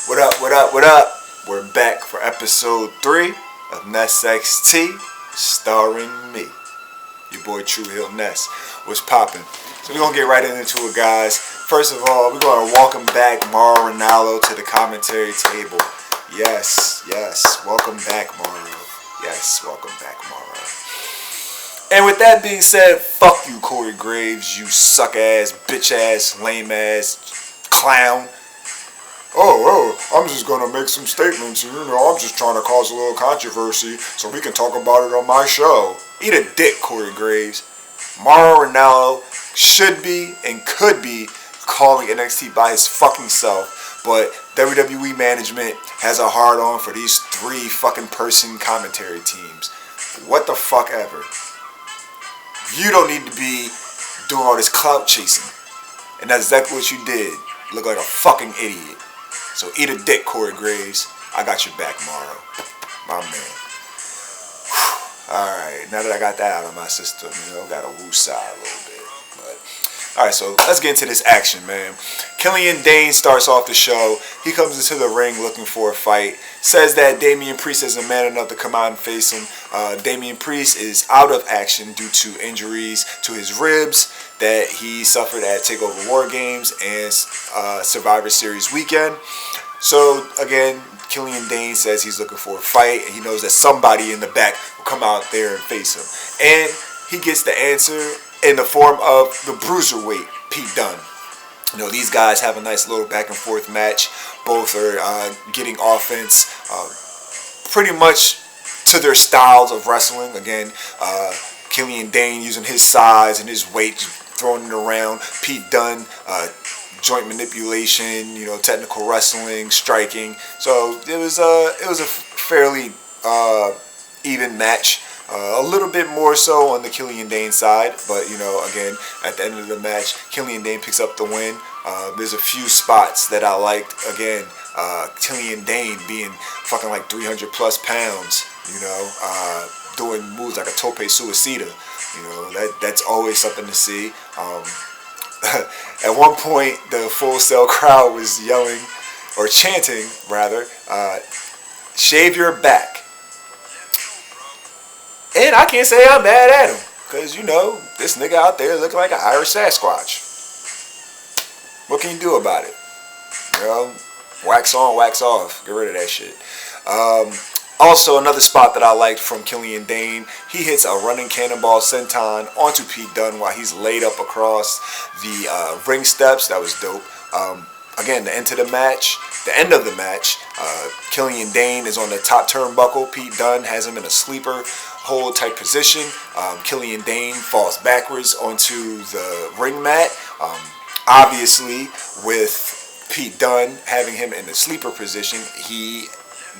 What up, what up, what up? We're back for episode 3 of Ness-XT, starring me, your boy True Hill Ness. What's poppin'? So we're gonna get right into it, guys. First of all, we're gonna welcome back Mauro Ranallo to the commentary table. Yes, welcome back, Mauro. Yes, welcome back, Mauro. And with that being said, fuck you, Corey Graves, you suck-ass, bitch-ass, lame-ass clown. I'm just gonna make some statements, I'm just trying to cause a little controversy so we can talk about it on my show. Eat a dick, Corey Graves. Mauro Ranallo should be and could be calling NXT by his fucking self, but WWE management has a hard-on for these 3 fucking person commentary teams. What the fuck ever. You don't need to be doing all this clout chasing. And that's exactly what you did. You look like a fucking idiot. So eat a dick, Corey Graves. I got your back, Mauro. My man. Alright, now that I got that out of my system, gotta woo-side a little bit. Alright, so let's get into this action, man. Killain Dain starts off the show. He comes into the ring looking for a fight. Says that Damian Priest isn't man enough to come out and face him. Damian Priest is out of action due to injuries to his ribs that he suffered at TakeOver War Games and Survivor Series weekend. So, again, Killain Dain says he's looking for a fight, and he knows that somebody in the back will come out there and face him. And he gets the answer in the form of the bruiserweight, Pete Dunne. These guys have a nice little back and forth match. Both are getting offense pretty much to their styles of wrestling. Again, Killain Dain using his size and his weight, throwing it around. Pete Dunne, joint manipulation, technical wrestling, striking. So it was a fairly even match. A little bit more so on the Killain Dain side, but again, at the end of the match, Killain Dain picks up the win. There's a few spots that I liked. Again, Killain Dain being fucking like 300 plus pounds, doing moves like a tope suicida. That's always something to see. At one point, the Full Sail crowd was yelling, or chanting rather, "Shave your back." And I can't say I'm mad at him, because, this nigga out there looking like an Irish Sasquatch. What can you do about it? Wax on, wax off. Get rid of that shit. Also, another spot that I liked from Killain Dain, he hits a running cannonball senton onto Pete Dunne while he's laid up across the ring steps. That was dope. Again, the end of the match, Killain Dain is on the top turnbuckle. Pete Dunne has him in a sleeper hold type position. Killain Dain falls backwards onto the ring mat. Obviously, with Pete Dunne having him in the sleeper position, he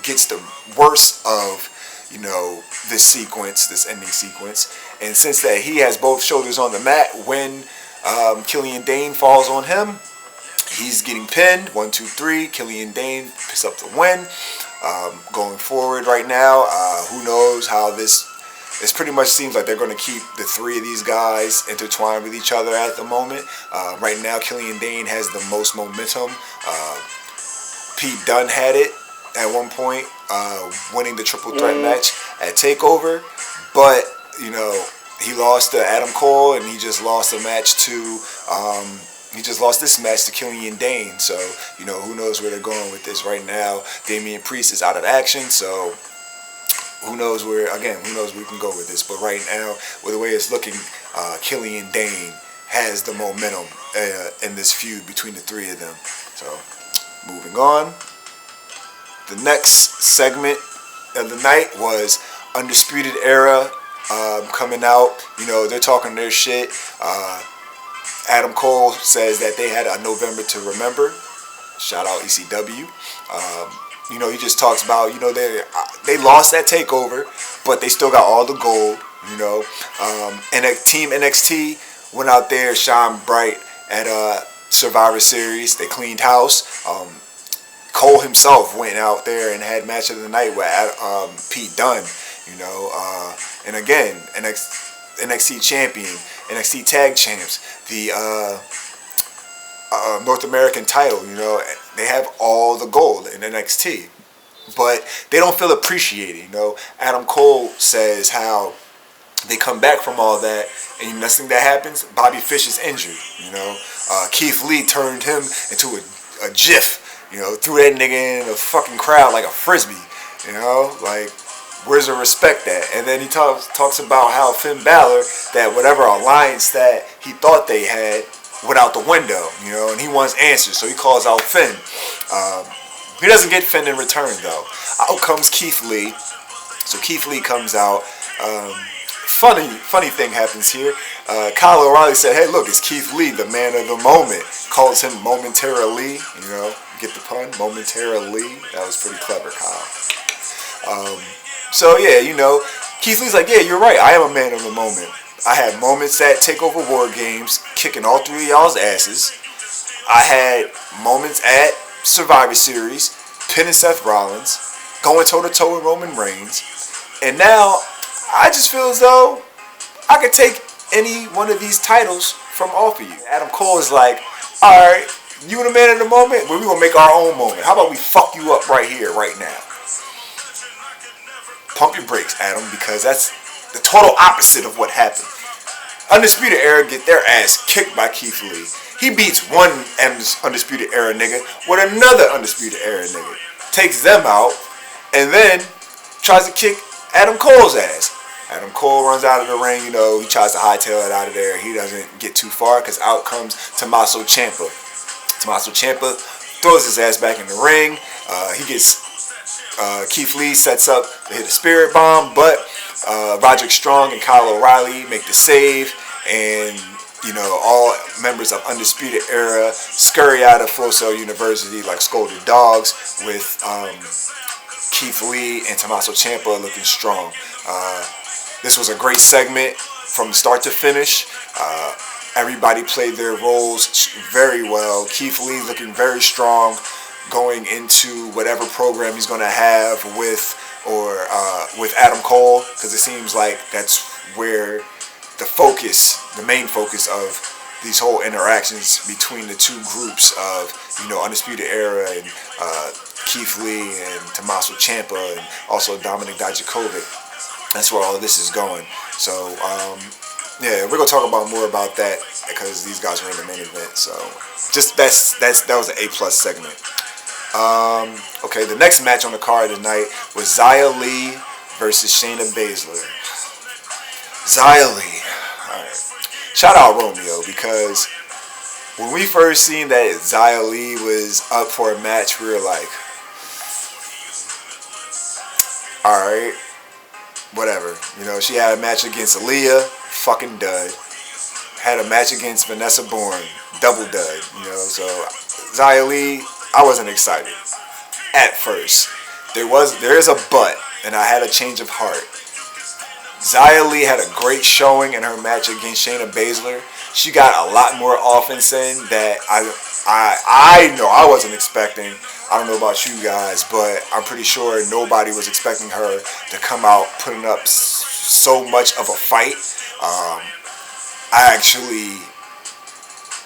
gets the worst of this sequence, this ending sequence. And since that he has both shoulders on the mat, when Killain Dain falls on him, he's getting pinned. 1, 2, 3. Killain Dain picks up the win. Going forward right now, who knows how this. It pretty much seems like they're going to keep the 3 of these guys intertwined with each other at the moment. Right now, Killain Dain has the most momentum. Pete Dunne had it at one point, winning the triple threat match at TakeOver. But, he lost to Adam Cole, and he just lost a match to... He just lost this match to Killain Dain. So, who knows where they're going with this right now. Damian Priest is out of action, so... Who knows where we can go with this. But right now, with the way it's looking, Killain Dain has the momentum in this feud between the 3 of them. So, moving on. The next segment of the night was Undisputed Era coming out. They're talking their shit. Adam Cole says that they had a November to remember. Shout out ECW. He just talks about, they lost that TakeOver, but they still got all the gold, And Team NXT went out there, shine bright at Survivor Series. They cleaned house. Cole himself went out there and had match of the night with Pete Dunne, and again, NXT champion, NXT tag champs, the North American title. You know, they have all the gold in NXT, but they don't feel appreciated. You know, Adam Cole says how they come back from all that, and nothing that happens. Bobby Fish is injured. You know, Keith Lee turned him into a GIF. You know, threw that nigga in a fucking crowd like a frisbee. You know, like, where's the respect at? And then he talks about how Finn Balor, that whatever alliance that he thought they had, went out the window. You know, and he wants answers, so he calls out Finn. He doesn't get Finn in return though. Out comes Keith Lee. So Keith Lee comes out. Funny thing happens here. Kyle O'Reilly said, "Hey, look, it's Keith Lee, the man of the moment." Calls him momentarily. You know, get the pun? Momentarily. That was pretty clever, Kyle. So yeah, you know, Keith Lee's like, "Yeah, you're right. I am a man of the moment. I had moments at TakeOver War Games, kicking all three of y'all's asses. I had moments at Survivor Series, pinning Seth Rollins, going toe to toe with Roman Reigns, and now I just feel as though I could take any one of these titles from off of you." Adam Cole is like, "Alright, you the man of the moment? Well, we're going to make our own moment. How about we fuck you up right here, right now?" Pump your brakes, Adam, because that's the total opposite of what happened. Undisputed Era get their ass kicked by Keith Lee. He beats one Undisputed Era nigga with another Undisputed Era nigga. Takes them out, and then tries to kick Adam Cole's ass. Adam Cole runs out of the ring, you know, he tries to hightail it out of there. He doesn't get too far because out comes Tommaso Ciampa. Tommaso Ciampa throws his ass back in the ring. He gets Keith Lee sets up to hit a spirit bomb, but Roderick Strong and Kyle O'Reilly make the save, and you know, all members of Undisputed Era scurry out of Full Sail University like scolded dogs, with Keith Lee and Tommaso Ciampa looking strong. This was a great segment from start to finish. Everybody played their roles very well. Keith Lee looking very strong going into whatever program he's going to have with Adam Cole, because it seems like that's where the main focus of these whole interactions between the two groups of, you know, Undisputed Era and Keith Lee and Tommaso Ciampa and also Dominik Dijakovic. That's where all of this is going. So, yeah, we're going to talk about more about that because these guys are in the main event. So, just that was an A+ segment. Okay, the next match on the card tonight was Xia Li versus Shayna Baszler. Xia Li. Alright. Shout out Romeo, because when we first seen that Xia Li was up for a match, we were like, alright, whatever. You know, she had a match against Aaliyah, fucking dud. Had a match against Vanessa Bourne, double dud. You know, so Xia Li, I wasn't excited at first. There is a but, and I had a change of heart. Xia Li had a great showing in her match against Shayna Baszler. She got a lot more offense in that I know I wasn't expecting. I don't know about you guys, but I'm pretty sure nobody was expecting her to come out putting up so much of a fight. I actually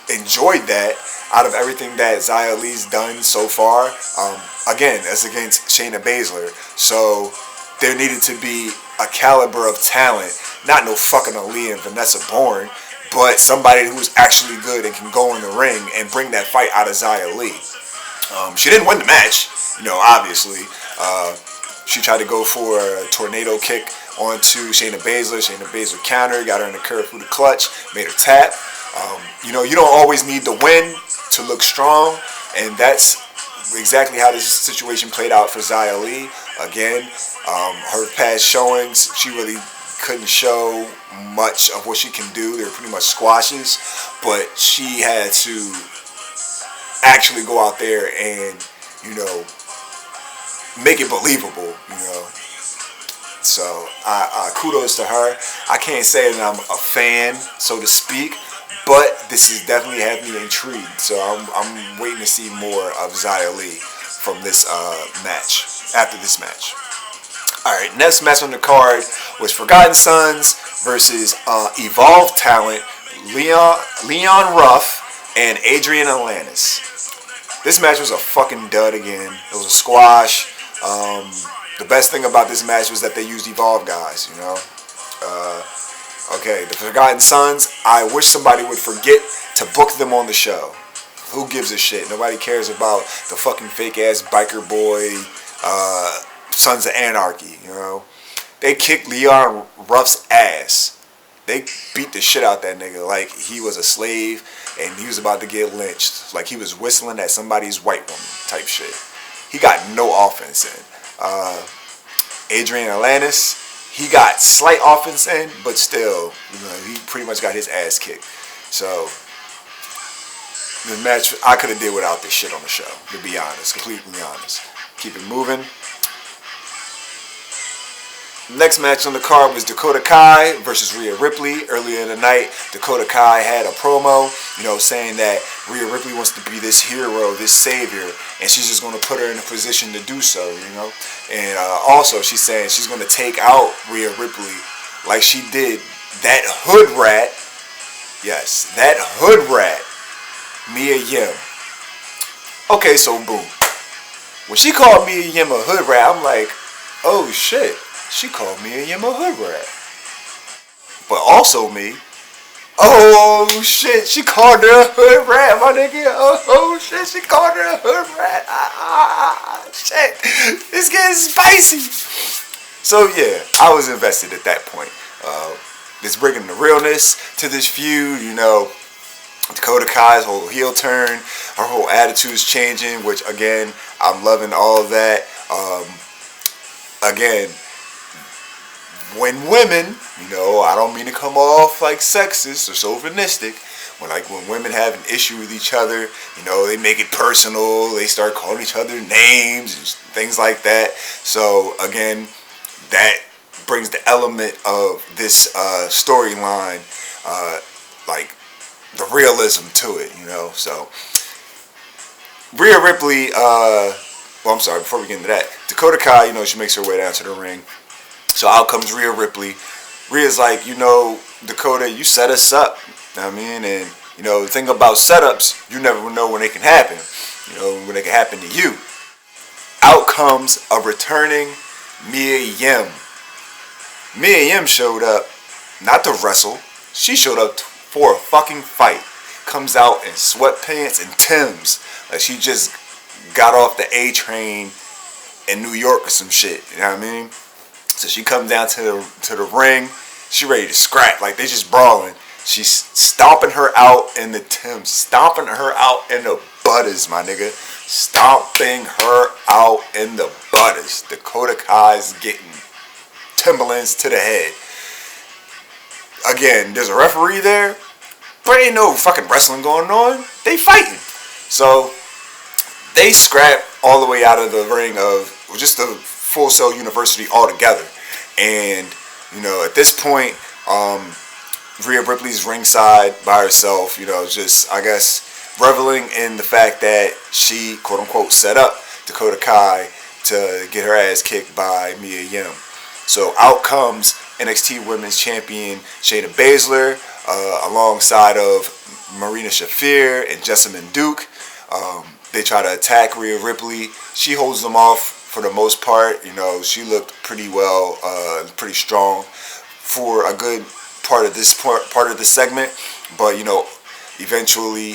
enjoyed that. Out of everything that Xia Li's done so far, again, as against Shayna Baszler. So there needed to be a caliber of talent, not no fucking Aaliyah and Vanessa Bourne, but somebody who's actually good and can go in the ring and bring that fight out of Xia Li. She didn't win the match, you know, obviously. She tried to go for a tornado kick onto Shayna Baszler. Shayna Baszler countered, got her in the curve through the clutch, made her tap. You know, you don't always need to win to look strong, and that's exactly how this situation played out for Xia Li. Again, her past showings, she really couldn't show much of what she can do. They were pretty much squashes, but she had to actually go out there and, you know, make it believable, you know. So, kudos to her. I can't say that I'm a fan, so to speak, but this is definitely had me intrigued. So I'm waiting to see more of Xia Li from this match, after this match. Alright, next match on the card was Forgotten Sons versus Evolved Talent, Leon Ruff, and Adrian Atlantis. This match was a fucking dud again. It was a squash. The best thing about this match was that they used Evolve guys, you know. Okay, the Forgotten Sons, I wish somebody would forget to book them on the show. Who gives a shit? Nobody cares about the fucking fake-ass biker boy, Sons of Anarchy, you know. They kicked Leon Ruff's ass. They beat the shit out that nigga like he was a slave and he was about to get lynched. Like he was whistling at somebody's white woman type shit. He got no offense in. Adrian Atlantis, he got slight offense in, but still, you know, he pretty much got his ass kicked. So, the match, I could have did without this shit on the show, to be honest, completely honest. Keep it moving. Next match on the card was Dakota Kai versus Rhea Ripley. Earlier in the night, Dakota Kai had a promo, you know, saying that Rhea Ripley wants to be this hero, this savior, and she's just going to put her in a position to do so, you know. And also, she's saying she's going to take out Rhea Ripley like she did that hood rat. Yes, that hood rat, Mia Yim. Okay, so boom. When she called Mia Yim a hood rat, I'm like, oh shit. She called me a Yimma hood rat. But also me, oh shit, she called her a hood rat, my nigga. Oh shit, she called her a hood rat. Shit, it's getting spicy. So yeah, I was invested at that point. It's bringing the realness to this feud, you know. Dakota Kai's whole heel turn, her whole attitude's changing, which again, I'm loving all of that. Again, when women, you know, I don't mean to come off like sexist or chauvinistic, when women have an issue with each other, you know, they make it personal, they start calling each other names and things like that. So again, that brings the element of this storyline, like the realism to it, you know. So Rhea Ripley, well, I'm sorry, before we get into that, Dakota Kai, you know, she makes her way down to the ring. So out comes Rhea Ripley. Rhea's like, you know, Dakota, you set us up. You know what I mean? And, you know, the thing about setups, you never know when they can happen. You know, when they can happen to you. Out comes a returning Mia Yim. Mia Yim showed up, not to wrestle. She showed up for a fucking fight. Comes out in sweatpants and Timbs. Like she just got off the A train in New York or some shit. You know what I mean? So she comes down to the ring. She ready to scrap. Like they just brawling. She's stomping her out in the Timbs. Stomping her out in the butters, my nigga. Stomping her out in the butters. Dakota Kai's getting Timberlands to the head. Again, there's a referee there, but ain't no fucking wrestling going on. They fighting. So they scrap all the way out of the ring of just the Full Sail University altogether. And, you know, at this point, Rhea Ripley's ringside by herself, you know, just, I guess, reveling in the fact that she, quote unquote, set up Dakota Kai to get her ass kicked by Mia Yim. So out comes NXT Women's Champion Shayna Baszler, alongside of Marina Shafir and Jessamine Duke. They try to attack Rhea Ripley. She holds them off for the most part. You know, she looked pretty well, pretty strong for a good part of this part of the segment. But you know, eventually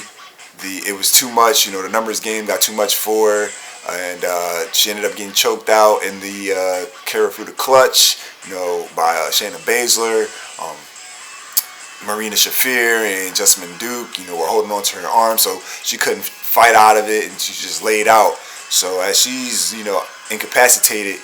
it was too much. You know, the numbers game got too much for her, and she ended up getting choked out in the Karafuda clutch. You know, by Shayna Baszler. Marina Shafir and Jessamine Duke, you know, were holding on to her arm, so she couldn't fight out of it, and she just laid out. So as she's, you know, incapacitated,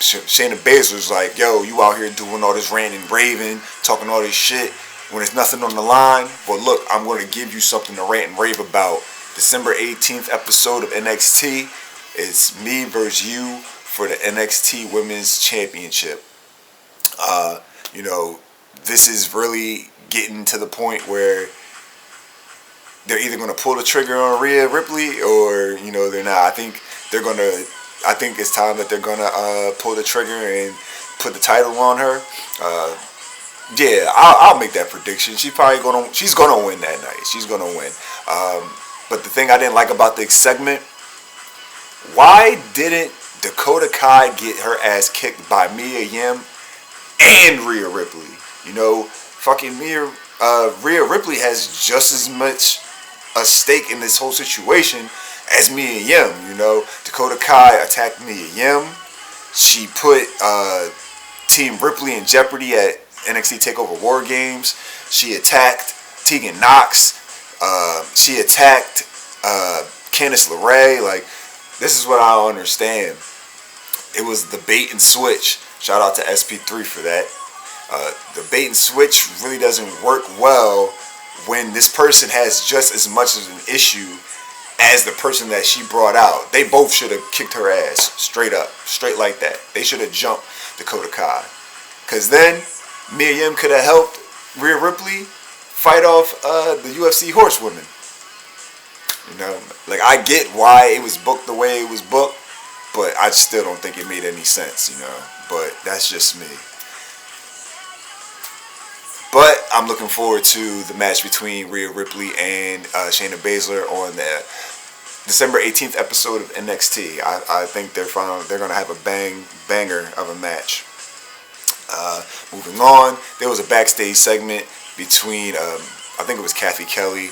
Shayna Baszler's like, yo, you out here doing all this ranting and raving, talking all this shit when there's nothing on the line. But look, I'm going to give you something to rant and rave about. December 18th episode of NXT. It's me versus you for the NXT Women's Championship. You know, this is really getting to the point where they're either going to pull the trigger on Rhea Ripley or, you know, they're not. I think it's time that they're going to pull the trigger and put the title on her. Yeah, I'll make that prediction. She's gonna win that night. She's gonna win. But the thing I didn't like about the segment, why didn't Dakota Kai get her ass kicked by Mia Yim and Rhea Ripley? You know, fucking Rhea Ripley has just as much a stake in this whole situation as Mia Yim. You know, Dakota Kai attacked Mia Yim. She put Team Ripley in jeopardy at NXT TakeOver War Games. She attacked Tegan Nox. She attacked Candice LeRae. Like, this is what I don't understand. It was the bait and switch. Shout out to SP3 for that. The bait and switch really doesn't work well when this person has just as much of an issue as the person that she brought out. They both should have kicked her ass straight up, straight like that. They should have jumped Dakota Kai. Because then Mia Yim could have helped Rhea Ripley fight off the UFC horsewomen. You know, like, I get why it was booked the way it was booked, but I still don't think it made any sense, you know. But that's just me. But I'm looking forward to the match between Rhea Ripley and Shayna Baszler on the December 18th episode of NXT. I think they're going to have a banger of a match. Moving on, there was a backstage segment between, I think it was Kathy Kelly,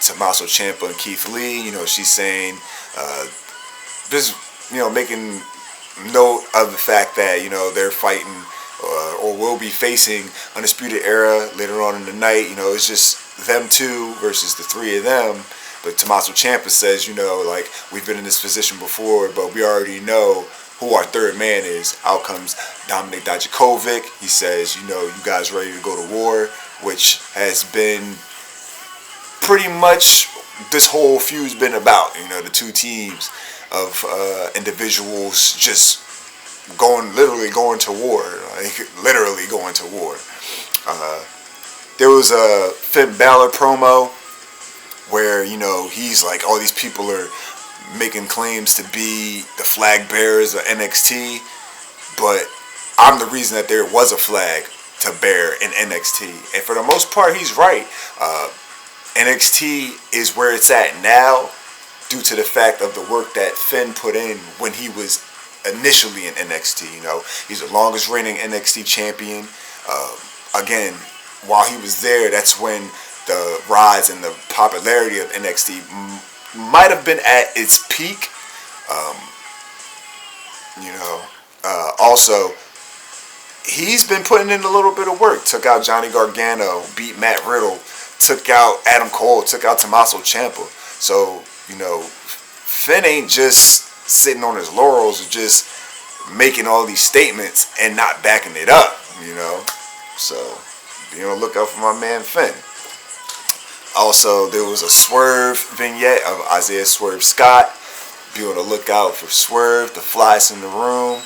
Tommaso Ciampa, and Keith Lee. You know, she's saying, just, you know, making note of the fact that, you know, they're fighting or will be facing Undisputed Era later on in the night. You know, it's just them two versus the three of them. But Tommaso Ciampa says, you know, like, we've been in this position before, but we already know who our third man is. Out comes Dominik Dijakovic. He says, you know, you guys ready to go to war, which has been pretty much this whole feud's been about. You know, the two teams of individuals just literally going to war. Like, literally going to war. There was a Finn Balor promo where, you know, he's like, all these people are making claims to be the flag bearers of NXT, but I'm the reason that there was a flag to bear in NXT. And for the most part, he's right. NXT is where it's at now due to the fact of the work that Finn put in when he was initially in NXT. You know, he's the longest reigning NXT champion. Again, while he was there, that's when the rise and the popularity of NXT might have been at its peak. You know, also, he's been putting in a little bit of work. Took out Johnny Gargano, beat Matt Riddle, took out Adam Cole, took out Tommaso Ciampa. So, you know, Finn ain't just sitting on his laurels, just making all these statements and not backing it up, you know. So, be on the lookout for my man Finn. Also, there was a Swerve vignette of Isaiah Swerve Scott. Be on the lookout for Swerve, the flyest in the room.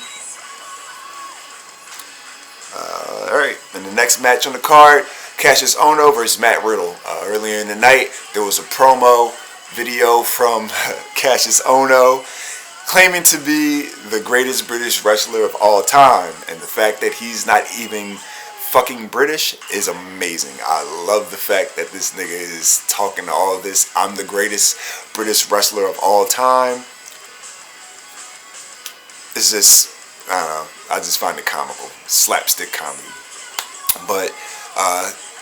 Alright, and the next match on the card, Cassius Ohno versus Matt Riddle. Earlier in the night, there was a promo video from Cassius Ohno claiming to be the greatest British wrestler of all time. And the fact that he's not even fucking British is amazing. I love the fact that this nigga is talking to all of this. I'm the greatest British wrestler of all time. It's just, I don't know, I just find it comical. Slapstick comedy. But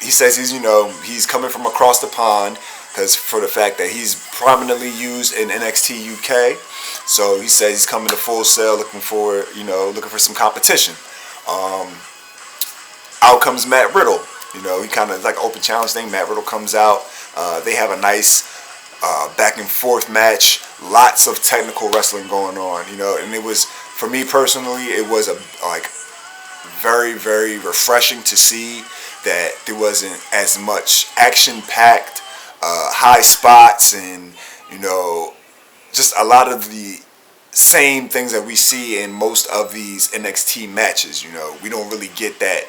he says he's coming from across the pond because for the fact that he's prominently used in NXT UK. So he says he's coming to Full Sail looking for some competition. Out comes Matt Riddle. You know, he kind of like open challenge thing. Matt Riddle comes out. They have a nice back and forth match. Lots of technical wrestling going on. You know, and it was, for me personally, it was very, very refreshing to see that there wasn't as much action-packed high spots and, you know, just a lot of the same things that we see in most of these NXT matches. You know, we don't really get that,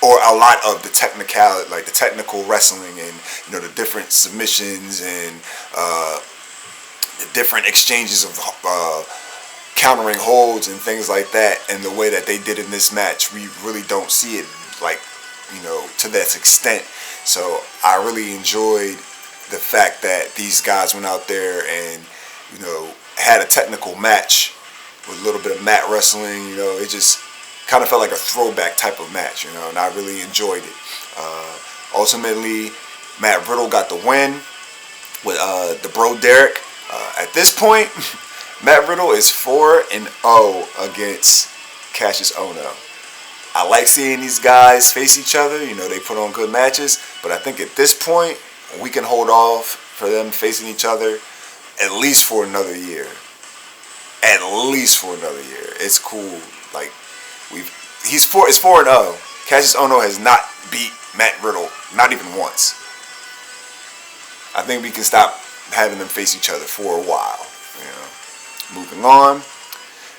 or a lot of the technicality, like the technical wrestling and, you know, the different submissions and the different exchanges of countering holds and things like that. And the way that they did in this match, we really don't see it like, to that extent. So I really enjoyed the fact that these guys went out there and, had a technical match with a little bit of mat wrestling. It just kind of felt like a throwback type of match, and I really enjoyed it. Ultimately, Matt Riddle got the win with the Bro Derek. At this point, Matt Riddle is 4-0 against Cassius Ohno. I like seeing these guys face each other. They put on good matches. But I think at this point, we can hold off for them facing each other at least for another year. At least for another year. It's cool. Like, it's 4-0. Cassius Ohno has not beat Matt Riddle, not even once. I think we can stop having them face each other for a while. Moving on.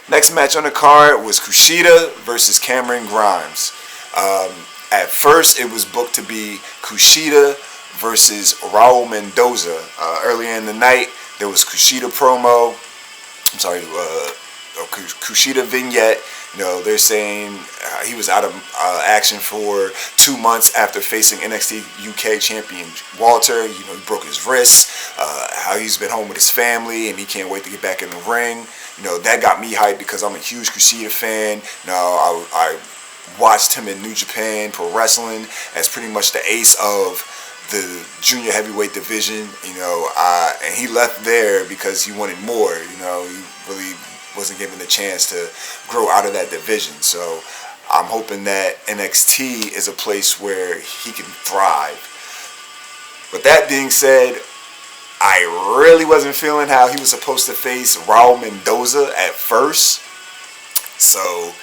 Next match on the card was Kushida versus Cameron Grimes. At first, it was booked to be Kushida versus Raul Mendoza. Earlier in the night, there was Kushida promo. Kushida vignette. They're saying he was out of action for 2 months after facing NXT UK champion Walter. He broke his wrist. How he's been home with his family and he can't wait to get back in the ring. That got me hyped because I'm a huge Kushida fan. I watched him in New Japan Pro Wrestling as pretty much the ace of the junior heavyweight division. And he left there because he wanted more. He really wasn't given the chance to grow out of that division. So I'm hoping that NXT is a place where he can thrive. With that being said, I really wasn't feeling how he was supposed to face Raul Mendoza at first. So,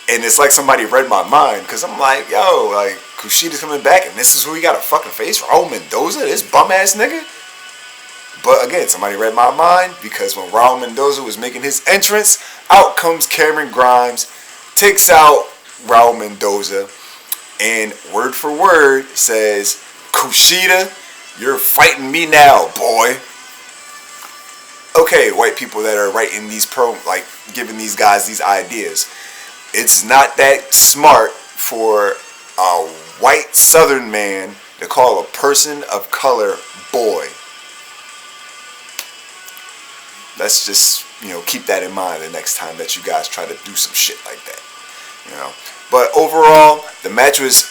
and it's like somebody read my mind because I'm like, yo, like Kushida's coming back and this is who we got to fucking face, Raul Mendoza, this bum ass nigga. But again, somebody read my mind because when Raul Mendoza was making his entrance, out comes Cameron Grimes, takes out Raul Mendoza, and word for word says, Kushida, you're fighting me now, boy. Okay, white people that are writing these giving these guys these ideas. It's not that smart for a white Southern man to call a person of color boy. Let's just, keep that in mind the next time that you guys try to do some shit like that. But overall, the match was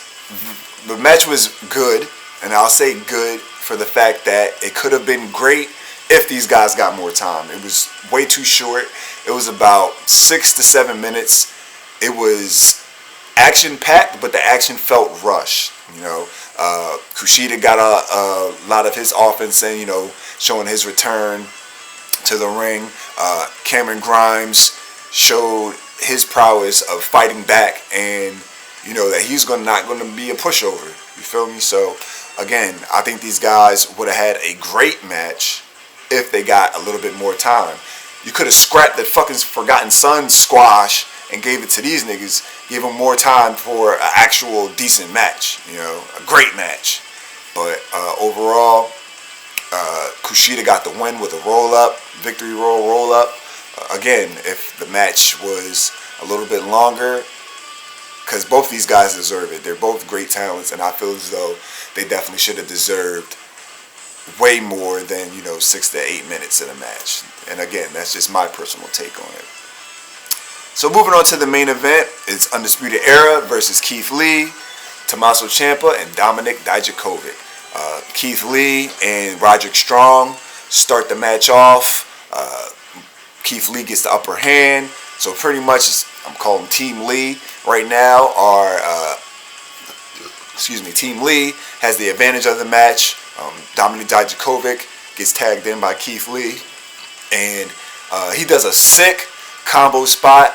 good, and I'll say good for the fact that it could have been great if these guys got more time. It was way too short. It was about 6 to 7 minutes. It was action-packed, but the action felt rushed. Kushida got a lot of his offense in, showing his return to the ring. Cameron Grimes showed his prowess of fighting back, and that he's not going to be a pushover. You feel me? So again, I think these guys would have had a great match if they got a little bit more time. You could have scrapped that fucking Forgotten Son squash and gave it to these niggas. Give them more time for an actual decent match. A great match. But overall, Kushida got the win with a roll-up, victory roll-up. Again, if the match was a little bit longer, because both these guys deserve it. They're both great talents, and I feel as though they definitely should have deserved way more than 6 to 8 minutes in a match. And again, that's just my personal take on it. So moving on to the main event, it's Undisputed Era versus Keith Lee, Tommaso Ciampa, and Dominik Dijakovic. Keith Lee and Roderick Strong start the match off. Keith Lee gets the upper hand. So pretty much, I'm calling Team Lee right now. Team Lee has the advantage of the match. Dominik Dijakovic gets tagged in by Keith Lee, and he does a sick combo spot.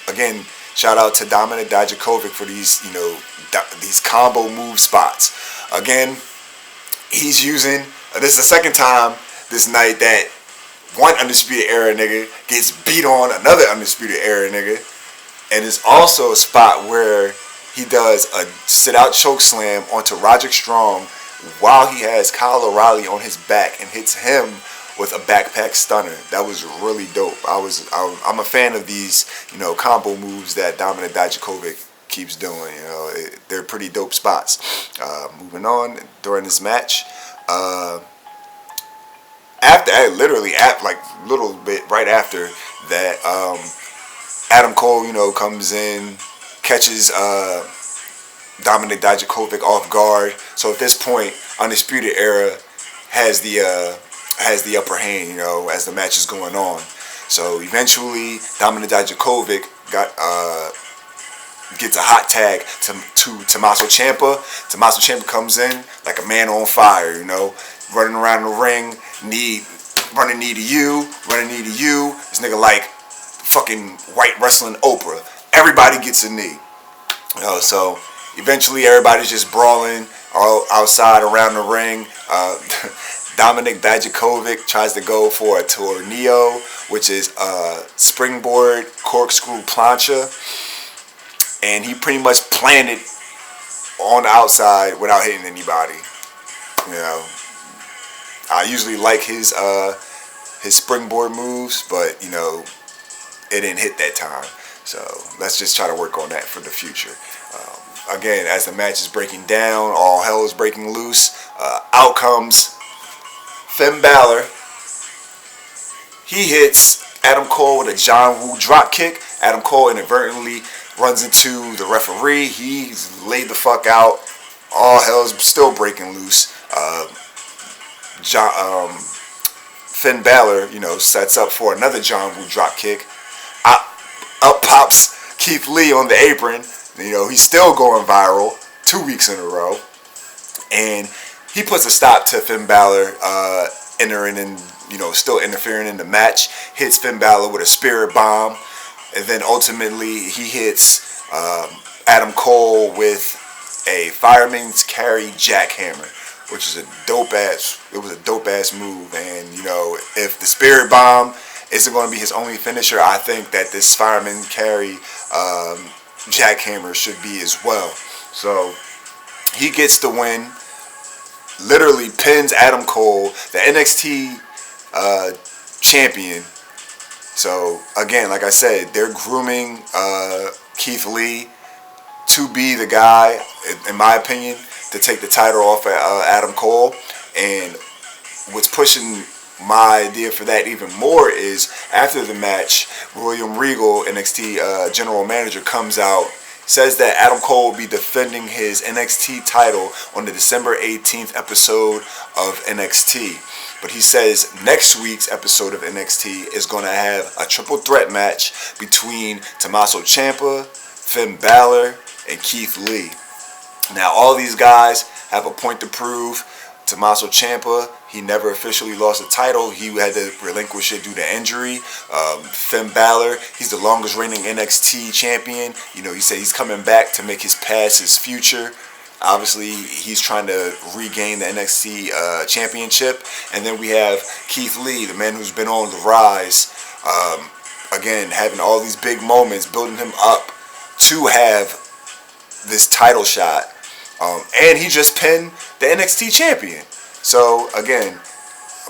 Again, shout out to Dominik Dijakovic for these combo move spots. Again, he's using. This is the second time this night that one Undisputed Era nigga gets beat on another Undisputed Era nigga, and it's also a spot where he does a sit-out choke slam onto Roderick Strong while he has Kyle O'Reilly on his back and hits him with a backpack stunner. That was really dope. I'm a fan of these, combo moves that Dominik Dijakovic keeps doing. They're pretty dope spots. Moving on during this match. Like a little bit right after that, Adam Cole, comes in, catches Dominik Dijakovic off guard. So at this point, Undisputed Era has the upper hand, as the match is going on. So eventually, Dominik Dijakovic gets a hot tag to Tommaso Ciampa. Tommaso Ciampa comes in like a man on fire, running around the ring, running knee to you. This nigga like fucking white wrestling Oprah. Everybody gets a knee. So eventually everybody's just brawling all outside around the ring. Dominik Dijakovic tries to go for a tornillo, which is a springboard corkscrew plancha. And he pretty much planted on the outside without hitting anybody. I usually like his springboard moves, but it didn't hit that time. So let's just try to work on that for the future. Again, as the match is breaking down, all hell is breaking loose. Out comes Finn Balor. He hits Adam Cole with a John Woo drop kick. Adam Cole inadvertently runs into the referee. He's laid the fuck out. All hell's still breaking loose. Finn Balor, sets up for another John Woo drop kick. Up pops Keith Lee on the apron. He's still going viral 2 weeks in a row. And he puts a stop to Finn Balor entering in, still interfering in the match. Hits Finn Balor with a spirit bomb. And then ultimately he hits Adam Cole with a fireman's carry jackhammer, which is a dope ass move. And if the spirit bomb isn't going to be his only finisher, I think that this fireman carry jackhammer should be as well. So he gets the win, literally pins Adam Cole, the NXT champion. So again, like I said, they're grooming Keith Lee to be the guy, in my opinion, to take the title off Adam Cole. And what's pushing my idea for that even more is after the match, William Regal, NXT general manager, comes out, says that Adam Cole will be defending his NXT title on the December 18th episode of NXT. But he says next week's episode of NXT is going to have a triple threat match between Tommaso Ciampa, Finn Balor, and Keith Lee. Now, all these guys have a point to prove. Tommaso Ciampa, he never officially lost the title. He had to relinquish it due to injury. Finn Balor, he's the longest reigning NXT champion. He said he's coming back to make his past his future. Obviously, he's trying to regain the NXT championship. And then we have Keith Lee, the man who's been on the rise. Again, having all these big moments, building him up to have this title shot. And he just pinned the NXT champion. So, again,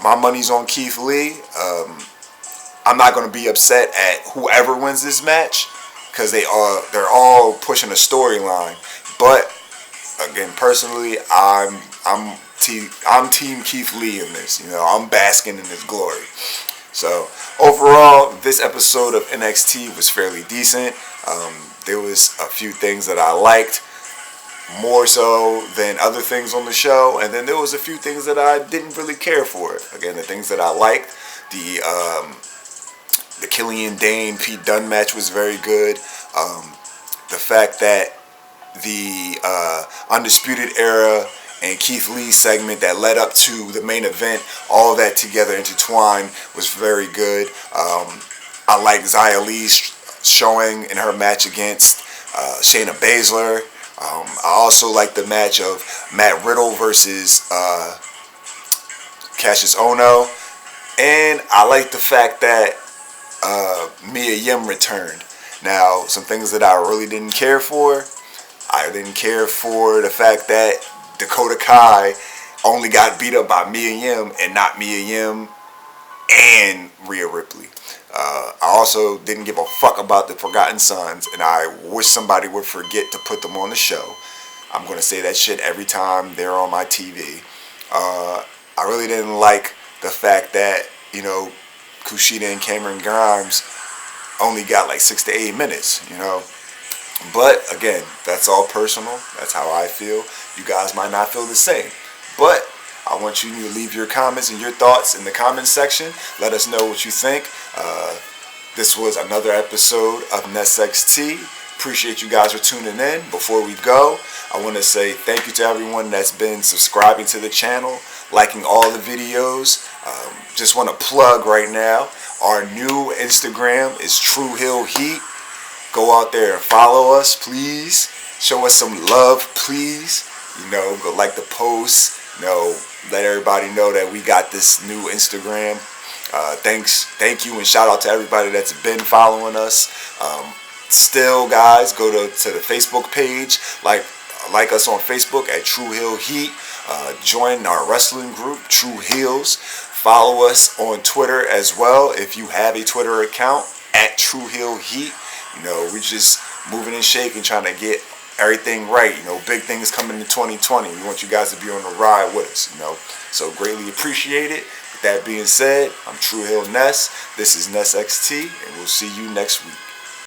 my money's on Keith Lee. I'm not going to be upset at whoever wins this match because they're all pushing a storyline. But, again, personally, I'm Team Keith Lee in this. I'm basking in his glory. So, overall, this episode of NXT was fairly decent. There was a few things that I liked more so than other things on the show, and then there was a few things that I didn't really care for. Again, the things that I liked, the Killain Dain Pete Dunne match was very good. The fact that the Undisputed Era and Keith Lee segment that led up to the main event, all that together intertwined, was very good. I like Xia Li showing in her match against Shayna Baszler. I also like the match of Matt Riddle versus Cassius Ohno. And I like the fact that Mia Yim returned. Now, some things that I really didn't care for. I didn't care for the fact that Dakota Kai only got beat up by Mia Yim and not Mia Yim and Rhea Ripley. I also didn't give a fuck about the Forgotten Sons, and I wish somebody would forget to put them on the show. I'm going to say that shit every time they're on my TV. I really didn't like the fact that, you know, Kushida and Cameron Grimes only got like 6 to 8 minutes, you know. But again, that's all personal. That's how I feel. You guys might not feel the same. But I want you to leave your comments and your thoughts in the comment section. Let us know what you think. This was another episode of Ness-XT. Appreciate you guys for tuning in. Before we go, I want to say thank you to everyone that's been subscribing to the channel, liking all the videos. Just want to plug right now, our new Instagram is True Hill Heat. Go out there and follow us, please. Show us some love, please. You know, go like the post. You know, let everybody know that we got this new Instagram. Thank you, and shout out to everybody that's been following us. Still, guys, go to the Facebook page, like us on Facebook at True Hill Heat. Join our wrestling group, True Heels. Follow us on Twitter as well if you have a Twitter account at True Hill Heat. You know, we're just moving and shaking, trying to get everything right. You know, big things coming in 2020. We want you guys to be on the ride with us, you know. So greatly appreciate it. With that being said, I'm True Hill Ness. This is Ness-XT, and we'll see you next week.